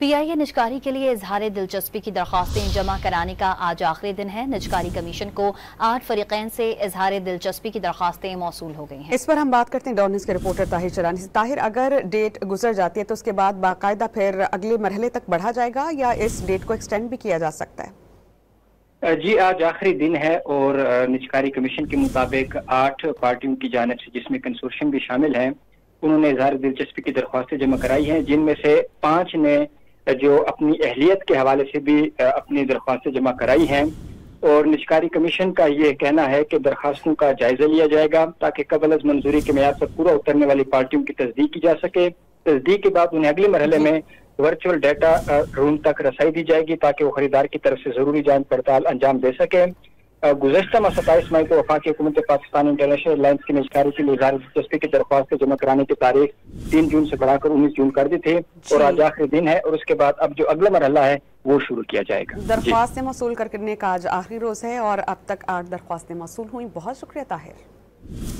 PIA निजकारी के लिए इजहार दिलचस्पी की दरख्वास्तें जमा कराने का आज आखिरी दिन है। निजकारी कमीशन को 8 फरीकैन से इजहार दिलचस्पी की दरख्वास्तें मौसूल हो गई हैं। इस पर हम बात करते हैं डॉन न्यूज़ के रिपोर्टर ताहिर चरानी से। ताहिर, अगर डेट गुजर जाती है तो उसके बाद बाकायदा फिर अगले मरहले तक बढ़ा जाएगा या इस डेट को एक्सटेंड भी किया जा सकता है? जी, आज आखिरी दिन है और निजकारी कमीशन के मुताबिक 8 पार्टियों की जानिब से, जिसमें कंसोर्शियम भी शामिल है, उन्होंने इजहार दिलचस्पी की दरख्वास्तें जमा कराई हैं, जिनमें से 5 ने जो अपनी अहलियत के हवाले से भी अपनी दरख्वास्तें जमा कराई हैं। और निजकारी कमीशन का ये कहना है कि दरख्वास्तों का जायजा लिया जाएगा ताकि कबल अज मंजूरी के मेयाद पर पूरा उतरने वाली पार्टियों की तस्दीक की जा सके। तस्दीक के बाद उन्हें अगले मरहले में वर्चुअल डाटा रूम तक रसाई दी जाएगी ताकि वो खरीदार की तरफ से जरूरी जांच पड़ताल अंजाम दे सके। गुज़श्ता माह 27 मई को वफाकी हुकूमत पाकिस्तान इंटरनेशनल एयरलाइंस की निजकारी के लिए इजहार दिलचस्पी की दरख्वास्त जमा कराने की तारीख 3 जून से बढ़ाकर 19 जून कर दी थी और आज आखिरी दिन है। और उसके बाद अब जो अगला मरहला है वो शुरू किया जाएगा। दरख्वास्तें मौसूल करने का आज आखिरी रोज है और अब तक 8 दरख्वास्तें मौसूल हुई। बहुत शुक्रिया ताहिर।